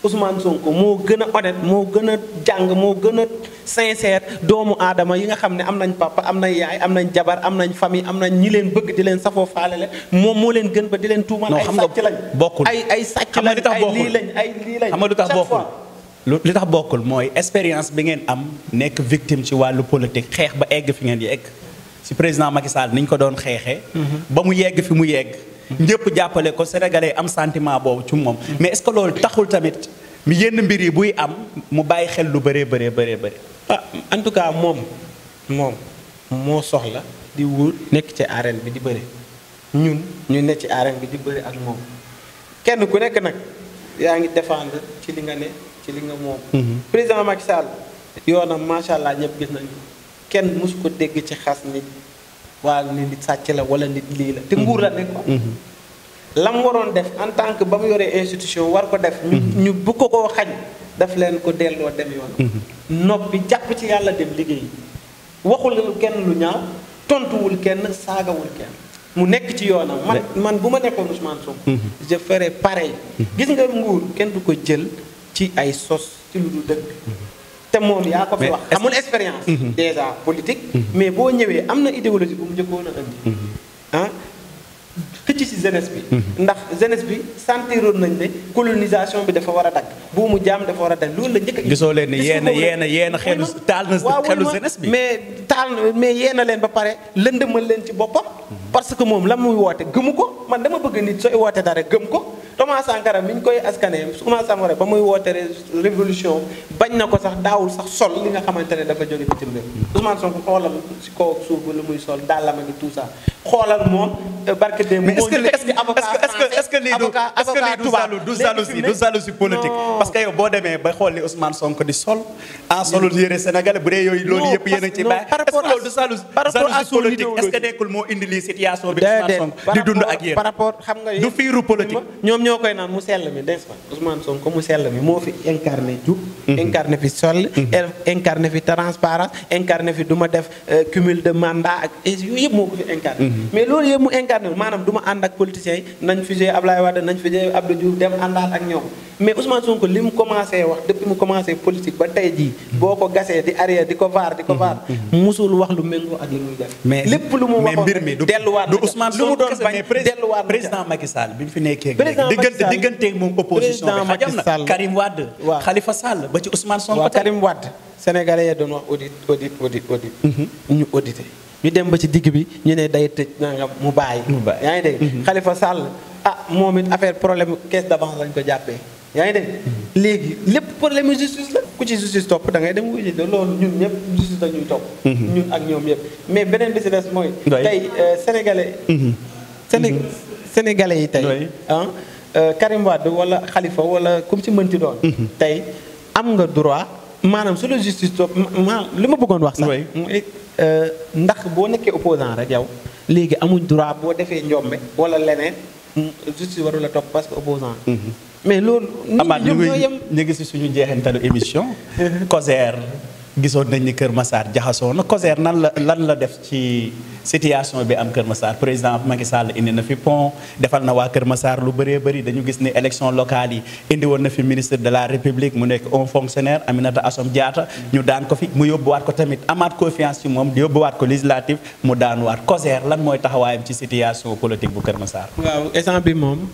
S2: Ousmane Sonko moo gën a honnête moo gën a jàng moo gën a sincère doomu aadama yi nga xam ne am nañ papa am nañ yaay am nañ jabar am nañ famille am nañ ñi leen bëgg di leen safoo faale leen moom moo leen gën ba di leen tuumal. ay sàcc lañ
S1: bokkul
S2: ay sàcc lañ ay lii lañ ay lii lañ.
S1: xam nga lu tax bokkul li tax bokkul mooy expérience bi ngeen am nekk victime ci wàllu politique xeex ba egg fi ngeen yegg ci président Macky Sall ni ñu ko doon xeexee. ba mu yegg fi mu yegg. ñëpp jàppale ko sénégalais am sentiment boobu ci moom. mais est-ce que loolu taxul tamit mi yenn mbir yi buy am mu bàyyi xel lu bëree bëri.
S2: ah en tout cas moom moo soxla di wut nekk ci arène bi di bëri ñun ñu nekk ci arène bi di bëri ak moom kenn ku nekk nag yaa ngi défendre ci li nga ne ci li nga moom. président Macky Sall yoonam macha allah ñëpp gis nañu kenn mosu ko dégg ci xas nit waa nit sàcc la wala nit lii la te nguur la nekk ko. la mu waroon def en tant que ba mu yoree institution war ko def. ñu bu ko koo xañ daf leen ko delloo dem yoon. noppi jàpp ci yàlla dem liggéey waxul kenn lu ñaaw tontuwul kenn saagawul kenn mu nekk ci yoonam. man bu ma nekkoon Ousmane Sonko. je ferais pareil. gis nga nguur kenn du ko jël ci ay sos ci lu dul dëgg. te moom yaa ko fi wax amul expérience. déjà politique. mais boo ñëwee am na idéologie bu mu njëkkoon a indi. xëcc ci jeunesse bi. ndax jeunesse bi sentiroon nañ ne colonisation bi dafa war a dagg buumu jaam dafa war a dagg loolu la njëkk a.
S1: gisoo leen ni yéen xelu taal na xelu jeunesse bi.
S2: mais yéena leen ba pare lëndëmal leen ci boppam. parce que moom la muy woote gëmu ko man dama bëgg nit sooy woote dara gëm ko Thomas Sankara mi ñu koy askanee Thomas Sankara ba muy woote révolution bañ na ko sax daawul sax sol li nga xamante ne dafa jóge bitim réew. Ousmane Sonko xoolal si kaw suuf lu muy sol daalama gi tout ça xoolal moom barke démb.
S1: mais est-ce que lii du jalousie politique. parce que yow boo demee ba xool li Ousmane Sonko di sol en solul yére sénégalais bu dee yooyu loolu yëpp yéen a ci bàyyi. est-ce que loolu du jalousie politique est-ce que nekkul moo indi lii situation bi Ousmane Sonko di dund ak yéen
S2: par rapport xam nga
S1: du fiiru politique.
S2: ñoom ñoo koy naan mu sell mi n'est-ce pas Ousmane Sonko mu sell mi moo fi incarné jub. incarné fi sol. incarné fi transparence incarné fi du ma def cumul de mandat ak yooyu yëpp moo ko fi incarné. mais loolu yëpp mu incarné maanaam du ma ànd ak politiciens yi nañ fusé Ablaye Abdoulaye Wade nañ fi jëlee Abdou Diouf dem àndaat ak ñoom mais Ousmane Sonko li mu commencé wax depuis mu commencé politique ba tey jii boo ko gasee di arrière di ko vaar musul wax lu méngoo ak li muy def.
S1: mais
S2: lépp lu mu waxoon
S1: mbir mi du Ousmane Sonko lu mu doon bañ président Macky Sall bi mu fi nekkee diggante moom opposition bi xajam na Karim Wade Khalifa Sall ba ci Ousmane Sonko
S2: waaw Karim Wade sénégalais yi doon wax audit ñu audité ñu dem ba ci digg bi ñu ne day tëj nanga mu bàyyi yaa ngi dégg Khalifa Sall moom it affaire problème caisse d'avance lañ ko jàppee yaa ngi dégg léegi lépp problème justice la ku ci justice topp da ngay dem wuyu loolu ñun ñëpp justice la ñuy topp ñun ak ñoom yëpp mais beneen bi si des mooy tey sénégalais yi tey Karim Wade wala Khalifa wala comme ci mënti doon tey am nga droit maanaam su la justice topp li ma bëggoon wax sax mooy ndax boo nekkee opposant rek yow léegi amuñ droit boo defee njombe wala leneen justice warul la topp parce que opposant mais loolu
S1: amaat ñu ngi si suñu jeexantalu émission COJER gisoon nañ ni Kër Massar jaxasoo na COJER lan la def ci situation bi am Kër Massar président Macky Sall indi na fi pont defal na waa Kër Massar lu bëree bëri dañu gis ni élection locale yi indi woon na fi ministre de la République mu nekk un fonctionnaire Aminata Assome Diatta ñu daan ko fi mu yóbbuwaat ko tamit amaat confiance ci moom yóbbuwaat ko législative mu daanuwaat COJER lan mooy taxawaayam ci situation politique bu Kër Massar.
S2: waaw instant bi moom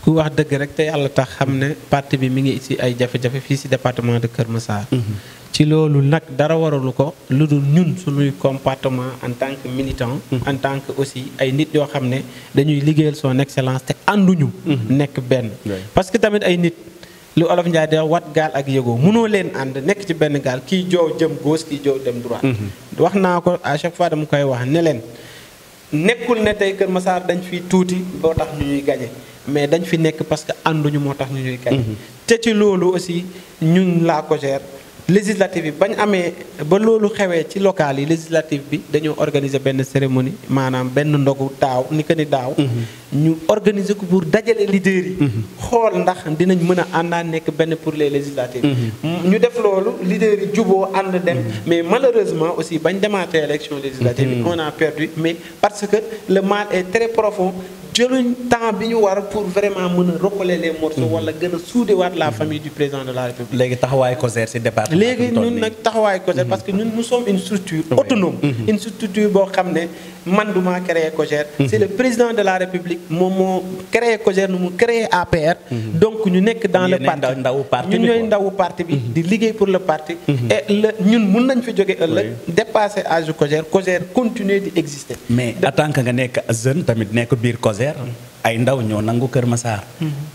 S2: ku wax dëgg rek te yàlla tax xam ne parti bi mi ngi ci ay jafe-jafe fii ci département de Kër Massar. ci loolu nag dara waralu ko lu dul ñun suñuy comportement en tant que militant en tant que aussi ay nit yoo xam ne dañuy liggéeyal son excellence te ànduñu nekk benn parce que tamit ay nit lu olof Njaay di wat gaal ak yëgoo mënoo leen ànd nekk ci benn gaal kii joow jëm gauche kii joow dem droite wax naa ko à chaque fois dama koy wax ne leen nekkul ne tey Kër Massar dañ fi tuuti boo tax ñu ñuy gañe mais dañ fi nekk parce que ànduñu moo tax ñu ñuy gañe te ci loolu aussi ñun la COJER législative bi bañ amee ba loolu xewee ci local yi législative bi dañoo organiser benn cérémonie maanaam benn ndogu daaw ni que ni daaw ñu organiser ko pour dajale leaders yi xool ndax dinañ mën a àndaan nekk benn pour les législatives ñu def loolu leaders yi juboo ànd dem mais malheureusement aussi bañ demaatee élection législative yi on a perdu mais parce que le mal est très profond jëluñ temps bi ñu war pour vraiment mën a recoller les morceaux wala gën a suudewaat la famille du président de la République.
S1: léegi taxawaay COJER ci département
S2: léegi ñun nag taxawaay COJER parce que ñun nous sommes une structure autonome une structure boo xam ne man du maa créé COJER c'est le président de la République moom moo créé COJER nu mu créé APR donc ñu nekk dans le parti ñun ñooy ndawu parti bi di liggéey pour le parti et ñun mun nañ fi jóge ëllëg dépasser âge COJER continuer di exister
S1: mais en tant que nga nekk jeune tamit nekk biir COJER ay ndaw ñoo nangu Kër Massar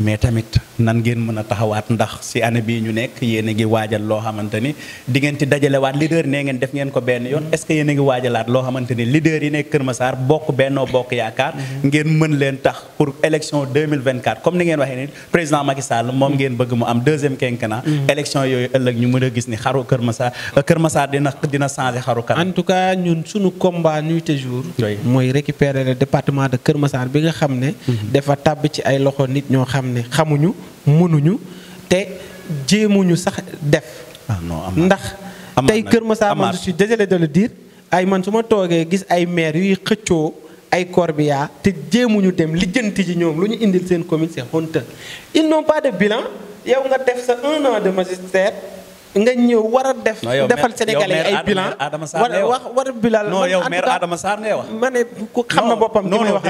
S1: mais tamit nan ngeen mën a taxawaat ndax ci année bii ñu nekk yéen a ngi waajal loo xamante ni di ngeen ci dajalewaat leader nee ngeen def ngeen ko benn yoon est-ce que yéen a ngi waajalaat loo xamante ni leader yi nekk Kër Massar bokk Benno Bokk Yaakaar ngeen mën leen tax pour élection 2024 comme ni ngeen waxee ni président Macky Sall moom ngeen bëgg mu am deuxième quinquennat élection yooyu ëllëg ñu mën a gis ni xaru Kër Massar dina changer xaru kanam.
S2: En tout cas ñun suñu combat nuit et jour mooy récupérer le département de Kër Massar bi nga xam ne dafa tàbb ci ay loxo nit ñoo xam ne xamuñu mënuñu te jéemuñu sax def ndax tey Kër Massar man je suis désolé de le dire ay man su ma toogee gis ay maire yuy xëccoo ay corbillard te jéemuñu dem lijjanti ji ñoom lu ñu indil seen commune c'est honteux ils n'ont pas de bilan yow nga def sa 1 an de magistère nga ñëw war a defal sénégalais ay bilan war a bilan
S1: non yow maire Adama Sarr ngay wax
S2: ma ne ku xam na boppam ki may wax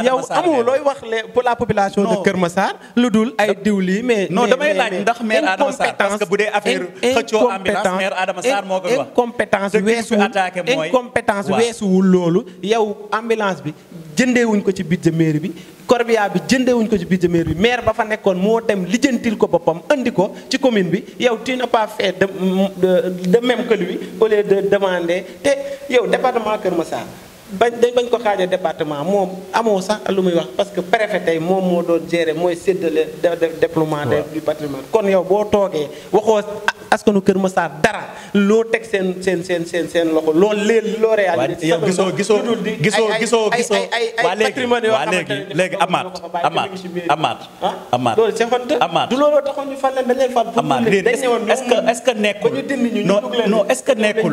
S2: yow amoo looy wax pour la population de Kër Massar lu dul ay diwli mais
S1: non damay laaj ndax maire Adama Sarr parce que bu dee affaire xëccoo ambulance maire Adama Sarr moo ko wax
S2: incompétence weesuwul loolu yow ambulance bi jëndeewuñ ko ci budget mairie bi corbillard bi jëndeewuñ ko ci budget mairie bi maire ba fa nekkoon moo dem lijjantil ko boppam andi ko ci commune bi yow tu n'as pas fait de même que lui au lieu de demander te yow département Kër Massar bañ ko xaajee département moom amoo sax lu muy wax parce que préfet tey moom moo doon gérer mooy séddale déploiement du patrimoine kon yow boo toogee waxoo askanu Kër Massar dara loo teg seen loxo loolu leen loo réalisé.
S1: yow gisoo waa léegi Amath
S2: loolu c'est honte du looloo taxoon ñu fal leen dañ leen fal pour
S1: est-ce que nekkul non est-ce que nekkul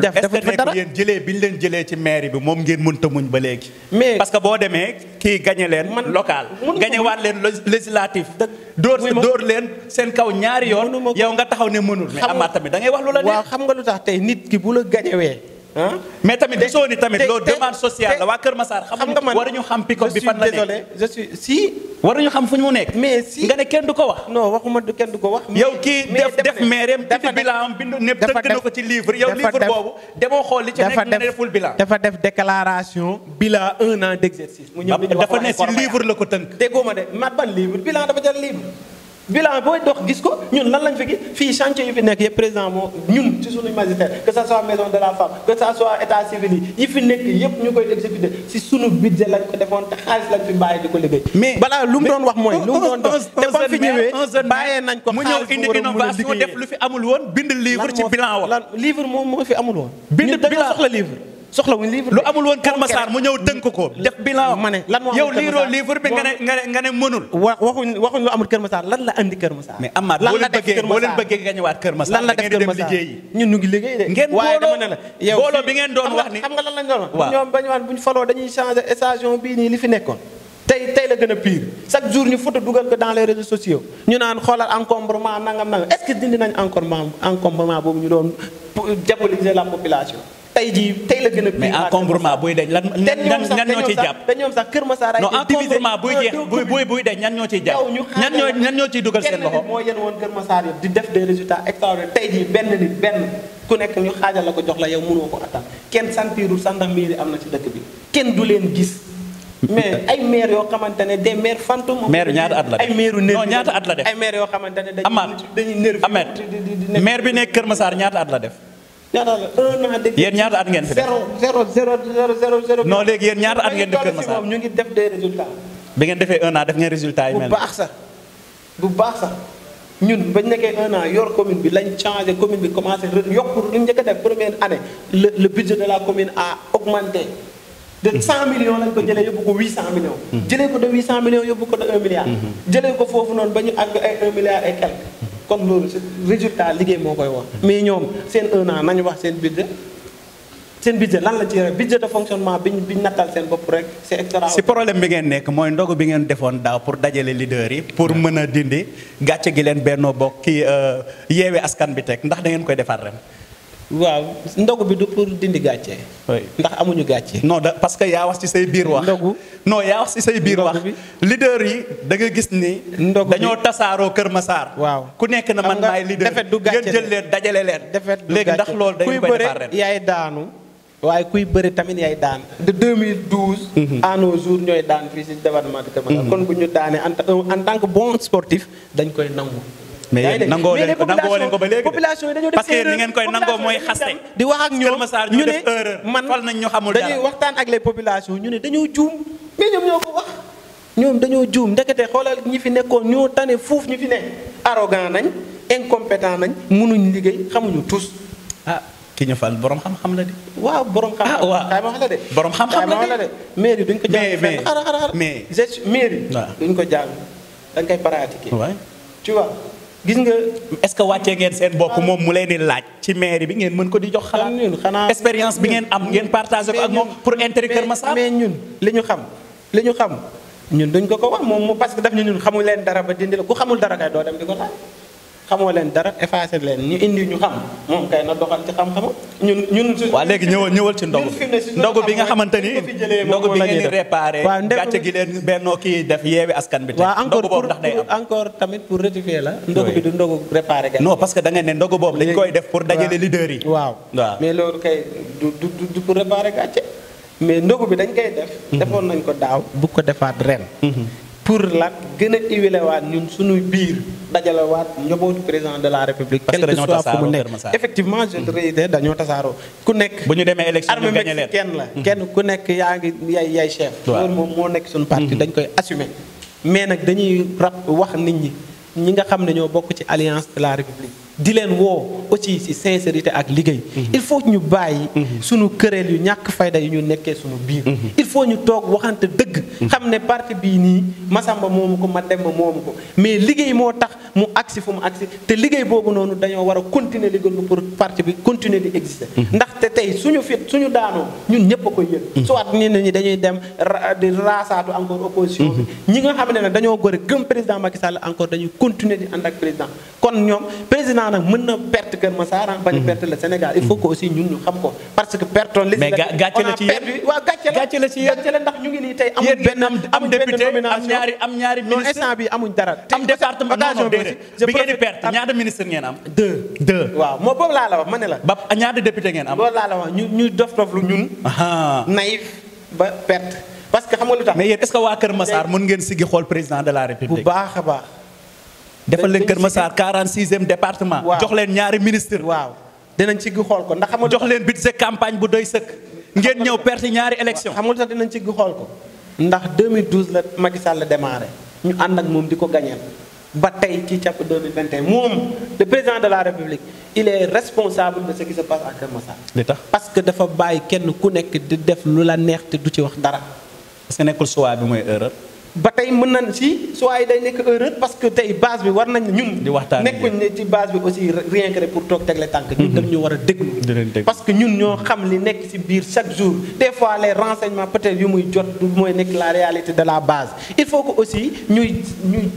S1: yéen jëlee bi ñu leen jëlee ci mairie bi moom ngeen mënta muñ ba léegi
S2: mais
S1: parce que boo demee kii gagné leen local gagné waat leen législatif dóor leen seen kaw ñaari yoon yow nga taxaw ne mënul mais Amath tamit da ngay wax lu la neex.
S2: waaw xam nga lu tax tey nit ki bu la gañewee
S1: mais tamit gisoo ni tamit loolu demande sociale la waa Kër Massar xam nga man waruñu xam pick-up bi fan la nekk
S2: je suis si
S1: waruñu xam fu ñu nekk
S2: mais si
S1: nga ne kenn du ko wax
S2: non waxuma du kenn du ko wax
S1: yow kii def maire bind bilan am bind ne tënk na ko ci livre yow livre boobu demoo xool li ci nekk nga deful bilan
S2: dafa def déclaration bilan 1 an d'exercice mu ñëw
S1: dafa ne ci livre la ko tënk
S2: déggoo ma de mat ban livre bilan dafa jar livre bilan booy dox gis ko ñun lan lañ fi gis fii chantier yu fi nekk yëpp président moo ñun ci suñu magistère que ça soit maison de la femme que ça soit état civil yi fi nekk yëpp ñu koy exécuter si suñu budget lañ ko defoon te xaalis lañ fi bàyyi di ko liggéey. mais balaa lu mu doon wax mooy lu mu doon dox te ba fi ñëwee bàyyee nañ ko
S1: mu ñëw indi innovation def lu fi amul woon bind livre ci bilan wax.
S2: lan livre moom moo fi amul woon.
S1: bind bilan
S2: soxla livre. soxla wuñ livre
S1: lu amul woon Kër Massar mu ñëw tënk ko def bilan
S2: ma ne lan moo
S1: yow liiroo livre bi nga ne mënul
S2: waxuñ lu amul Kër Massar lan la andi Kër Massar
S1: mais Amath boo leen bëggee gañewaat Kër Massar
S2: lan la def Kër Massar ñun ñu ngi liggéey de
S1: ngeen
S2: waaye dama ne la yow
S1: booloo bi ngeen doon wax ni
S2: xam nga lan lañ doon wax ñoom bañu waan buñ faloo dañuy changer station bii nii li fi nekkoon tey la gën a pire chaque jour ñu photo dugal ko dans les réseaux sociaux ñu naan xoolal encombrement nangam est-ce que dindi nañ encombrement boobu ñu doon diaboliser la population tey la gën a.
S1: mais encombrement buy deñ lan ñan ñoo ciy jàpp.
S2: te ñoom sax Kër Massar ay
S1: non encombrement buy jeex buy deñ ñan ñoo ciy jàpp. ñan ñoo ciy dugal seen loxo.
S2: kenn moo yéen woon Kër Massar yëpp di def des résultats extraordinaires tey jii benn ku nekk ñu xaajal la ko jox la yow mënoo ko attan kenn santirul sax ndax mairie am na ci dëkk bi kenn du leen gis. mais ay maire yoo xamante ne des maires fantômes.
S1: maire ñaata at la def
S2: ay maire
S1: non ñaata at la def.
S2: ay maire yoo xamante ne dañuy nervi
S1: maire bi nekk Kër Massar ñaata at la def.
S2: ñaata la 1 an de.
S1: yéen ñaata at ngeen fi def.
S2: 0.
S1: non léegi yéen ñaata at ngeen def Kër Massar.
S2: ñu ngi def des résultats.
S1: bi ngeen defee 1 an def ngeen résultats yi mel.
S2: bu baax sax ñun bañ nekkee 1 an yor commune bi lañ changé commune bi commencé yokk lu njëkk a def première année le budget de la commune a augmenté. de 100 millions lañ ko jëlee yóbbu ko 800 millions. jëlee ko de 800 millions yóbbu ko de 1 milliard. jëlee ko foofu noonu ba ñu àgg ay 1 milliard et quelque. kon loolu résultat liggéey moo koy wax. mais ñoom seen 1 an nañu wax seen budget lan la ci yore budget de fonctionnement biñ nattal seen bopp rek c'est extra.
S1: si problème bi ngeen nekk mooy ndogu bi ngeen defoon daaw pour dajale leader yi. pour mën a dindi gàcce gi leen Benno Bokk kii yeewe askan bi teg ndax da ngeen koy defaat ren.
S2: waaw ndogu bi du pour dindi gàcce. ndax amuñu gàcce.
S1: non parce que yaa wax ci say biir wax.
S2: ndogu
S1: non yaa wax ci say biir wax. leader yi da nga gis ni.
S2: ndogu bi
S1: dañoo tasaaroo Kër Massar.
S2: waaw
S1: ku nekk na man maay leader.
S2: defet du gàcce
S1: ngeen jël leen dajale leen.
S2: defet du
S1: léegi ndax loolu dañu koy defaat ren.
S2: kuy bëre yaay daanu. waaye kuy bëre tamit yaay daan. de 2012. à nos jours ñooy daan fii ci département de Kër Massar. kon bu ñu daanee en tant que bon sportif dañ koy nangu.
S1: mais yéen nangoo leen ko ba léegi
S2: population yi dañoo def
S1: parce que ni ngeen koy nangoo mooy xaste
S2: di wax ak ñoom
S1: Kër Massar ñu def erreur
S2: man
S1: fal nañ ñu xamul dara
S2: dañuy waxtaan ak les populations ñu ne dañoo juum mais ñoom ñoo ko wax ñoom dañoo juum ndekete xoolal ñi fi nekkoon ñoo tane fuuf ñi fi ne arrogant nañ incompétent nañ mënuñ liggéey xamuñu tous
S1: ki ñu fal borom xam-xam la de.
S2: waaw borom xam-xam
S1: waaw
S2: kaay ma wax la de.
S1: borom xam-xam la de
S2: mairie duñ ko jàng fenn
S1: mais
S2: mairie duñ ko jàng dañ koy pratiquer tu vois gis nga
S1: est-ce que wàccee ngeen seen bopp moom mu leen di laaj ci mairie bi ngeen mën ko di jox xalaat expérience bi ngeen am ngeen partagé ko ak moom pour intérêt Kër Massar.
S2: mais ñun li ñu xam ñun duñ ko wax moom parce que daf ñun xamul leen dara ba dindi la ku xamul dara kay doo dem di ko laaj xamoo leen dara effacé leen ñu indi ñu xam moom kay na doxal ci xam-xam ñun.
S1: waaw léegi ñëwal ci ndogu bi nga xamante ni ndogu bi ngeen di réparé. gàcce gi leen Benno kii def yeewi askan bi.
S2: waaw
S1: ndogu boobu ndax day am
S2: encore tamit pour rectifier la. ndogu bi du ndogu réparé.
S1: non parce que da ngeen ne ndogu boobu dañ koy def pour dajale leader yi.
S2: waaw mais loolu kay du pour réparé gàcce. mais ndogu bi dañ koy def. defoon nañ ko daaw bu ko defaat ren. pour la gën a iwelewaat ñun suñuy biir dajalewaat njabootu président de la république.
S1: parce que dañoo tasaaroo Kër Massar
S2: effectivement je te réitère dañoo tasaaroo. ku nekk
S1: bu ñu demee élection ñu
S2: armée mexicaine la. kenn ku nekk yaa ngi yaay chef. loolu moom moo nekk suñu parti dañ koy assumer. mais nag dañuy wax nit ñi nga xam ne ñoo bokk ci alliance de la république. di leen woo aussi ci sincérité ak liggéey. il faut ñu bàyyi. suñu këréel yu ñàkk fayda yu ñu nekkee suñu biir. il faut ñu toog waxante dëgg. xam ne parti bii nii Masamba moomu ko Mademba moomu ko mais liggéey moo tax mu agsi fu mu agsi te liggéey boobu noonu dañoo war a continuer liggéey pour parti bi continuer di exister. ndaxte tey suñu suñu daanoo ñun ñëpp a koy yëg. soit nit ñi dañuy dem di raasaatu encore opposition bi. ñi nga xam ne dañoo góor a gëm président Macky Sall encore dañuy continuer di ànd ak président kon ñoom président nag mën na perte Kër Massar bañ a perte le Sénégal il faut que aussi ñun ñu xam ko parce que pertoon li
S1: mais gàcce la ci yéen
S2: waaw gàcce la ci yéen ndax ñu ngi nii tey amul benn
S1: am député am ñaari
S2: non
S1: ministre
S2: instant bi amuñ dara
S1: am département non déedéet bi ngeen di perte ñaata ministre ngeen am deux
S2: waaw moo boobu laa la wax ma ne la
S1: ba ñaata député ngeen am
S2: loolu laa la wax ñu dof lu ñun naïf ba perte parce que xam nga lu tax
S1: mais yéen est-ce que waa Kër Massar mën ngeen siggi xool président de la République
S2: bu baax a baax
S1: defal leen Kër Massar 46e département.
S2: waaw
S1: jox leen ñaari ministre
S2: waaw dinañ ci gi xool ko ndax xam nga
S1: jox leen budget campagne bu doy sëkk. ngeen ñëw perte ñaari élection
S2: xam nga tax dinañ ci gi xool ko. ndax 2012 la Macky Sall la démarré ñu ànd ak moom di ko gañeel ba tey ci càpp 2021 moom le président de la République il est responsable de ce qui se passe à Kër Massar.
S1: li tax
S2: parce que dafa bàyyi kenn ku nekk di def lu la neex te du ci wax dara.
S1: est-ce que nekkul choix bi mooy erreur.
S2: ba tey mën nañ si soit yi day nekk erreur parce que tey base bi war nañ ñun.
S1: di waxtaan
S2: nekkuñ ne ci base bi aussi rien que pour toog tegle tànk. ñun dañ ñu war a déglu. parce que ñun ñoo xam li nekk si biir chaque jour. des fois les renseignements peut-être yu muy jot du mooy nekk la réalité de la base il faut que aussi ñuy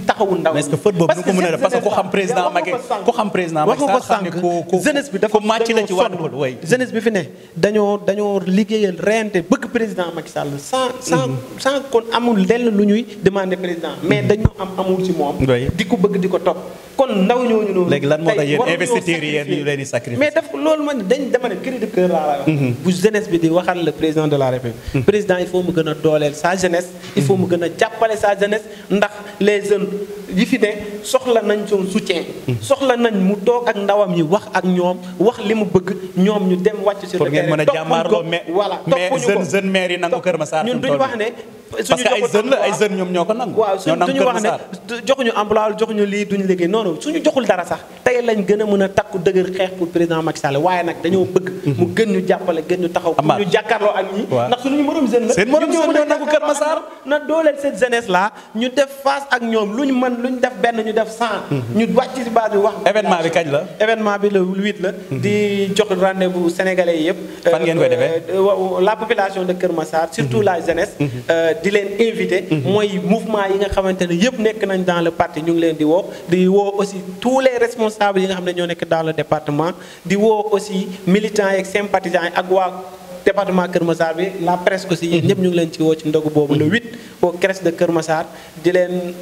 S2: taxawu ndaw.
S1: mais est-ce que football nu ko mën a def parce que ku xam président Macky ku xam président Macky Sall xam ne ku
S2: jeunesse bi dafa
S1: màcc la ci wàllu way
S2: jeunesse bi fi ne dañoo liggéeyal reyante bëgg président Macky Sall sans kon amul lenn lu ñuy demander président. mais dañu am amul ci moom. di ko bëgg di ko topp kon ndaw ñooñu noonu.
S1: léegi lan moo tax yéen investisseurs yi yéen ñu leen di sacrifier.
S2: mais daf loolu man dañ dama ne cri de cœur laa la wax. bu jeunesse bi di waxal le président de la République. président il faut mu gën a dooleel sa jeunesse. il faut mu gën a jàppale sa jeunesse ndax les jeunes yi fi ne soxla nañ son soutien. soxla nañ mu toog ak ndawam yi wax ak ñoom wax li mu bëgg ñoom ñu dem wàcc sur le terrain.
S1: pour ngeen mën a jàmmaarloo mais jeune maire yi nangu Kër Massar.
S2: ñun duñu wax ne.
S1: parce que ay jeunes ñoom ñoo ko nangu.
S2: waaw duñu wax ne joxuñu emploi joxuñu lii duñu liggéey non non suñu joxul dara sax tey lañ gën a mën a takku dëgër xeex pour président Macky Sall waaye nag dañoo bëgg. mu gën ñu jàppale gën ñu taxaw. pour ñu jàkkaarloo ak ñi. ndax suñu morom jeune la.
S1: seen morom jeune ñoo nangu Kër Massar.
S2: na dooleel cette jeunesse là ñu def face ak ñoom luñ mën luñ def benn ñu def 100. ñu wàcc ci base bi wax.
S1: événement bi kañ la.
S2: événement bi le 8 la. di jox rendez-vous sénégalais yëpp.
S1: fan ngeen koy defee.
S2: la population de Kër Massar surtout la jeunesse. di leen invité. mooy mouvement yi nga xamante ne yëpp nekk nañ dans le parti ñu ngi leen di woo aussi tous les responsables yi nga xam ne ñoo nekk dans le département di woo aussi militants yeeg sympathisants yi ak waa département Kër Massar bi la presse aussi yéen ñëpp ñu ngi leen ci woo ci ndogu boobu le 8 au crèche de Kër Massar di leen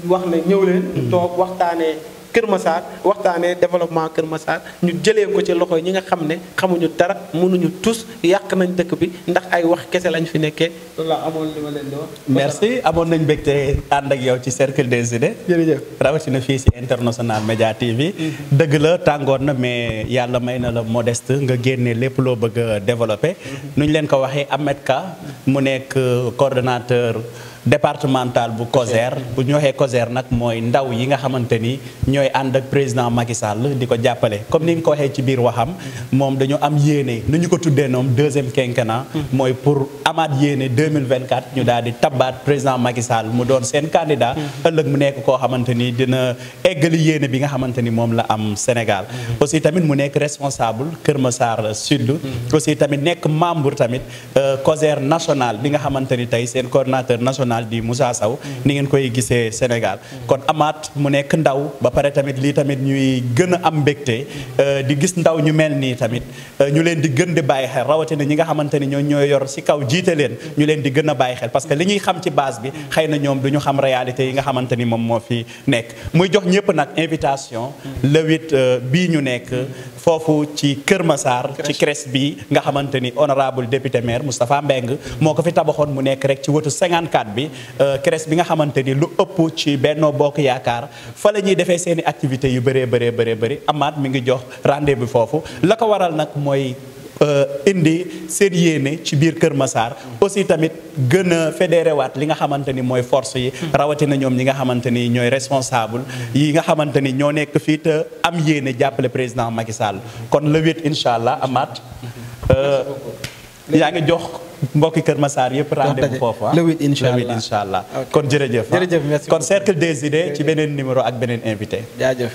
S2: wax ne ñëw leen toog waxtaanee Kër Massar waxtaanee développement Kër Massar ñu jëlee ko ci loxo ñi nga xam ne xamuñu dara mënuñu tus yàq nañ dëkk bi ndax ay wax kese lañ fi nekkee loolu la amoon li ma leen di wax.
S1: merci amoon nañ mbégte ànd ak yow ci cercle des idées.
S2: jërëjëf
S1: rawatina fii si International Media TV. dëgg la tàngoon na mais yàlla may na la modeste nga génne lépp loo bëgg a développé. nu ñu leen ko waxee Ahmed Ka mu nekk coordonnateur. départemental bu COSER bu ñu waxee COSER nag mooy ndaw yi nga xamante ni ñooy ànd ak président Macky Sall di ko jàppale comme ni nga ko waxee ci biir waxam moom dañu am yéene nu ñu ko tuddee noonu deuxième quinquennat mooy pour amaat yéene 2024 ñu daal di tabbaat président Macky Sall mu doon seen candidat ëllëg mu nekk koo xamante ni dina eggali yéene bi nga xamante ni moom la am Sénégal aussi tamit mu nekk responsable Kër Massar Sud aussi tamit nekk membre tamit COSER national bi nga xamante ni tey seen coordonnateur national di Moussa Sow ni ngeen koy gisee Sénégal kon amaat mu nekk ndaw ba pare tamit lii tamit ñuy gën a am mbégte di gis ndaw ñu mel nii tamit ñu leen di gën di bàyyi xel rawatina ñi nga xamante ni ñoo yor ci kaw jiite leen ñu leen di gën a bàyyi xel parce que li ñuy xam ci base bi xëy na ñoom du ñu xam réalité yi nga xamante ni moom moo fi nekk muy jox ñëpp nag invitation le 8 bii ñu nekk foofu ci Kër Massar ci crèche bi nga xamante ni honorable député maire Moustapha Mbeng moo ko fi tabaxoon mu nekk rek ci wetu 54 bi crèche bi nga xamante ni lu ëpp ci Benno Bokk Yaakaar fa la ñuy defee seen i activités yu bëree bëri amaat mi ngi jox rendez-vous foofu la ko waral nag mooy indi seen yéene ci biir Kër Massar aussi tamit gën a fédéré waat li nga xamante ni mooy force yi rawatina ñoom ñi nga xamante ni ñooy responsable yi nga xamante ni ñoo nekk fii te am yéene jàppale président Macky Sall kon le 8 incha allah Amath yaa ngi jox mbokki Kër Massar yëpp rendez-vous foofu
S2: le 8
S1: incha allah kon jërëjëf
S2: jërëjëf merci
S1: kon cercle des idées ci beneen numéro ak beneen invité
S2: jaajëf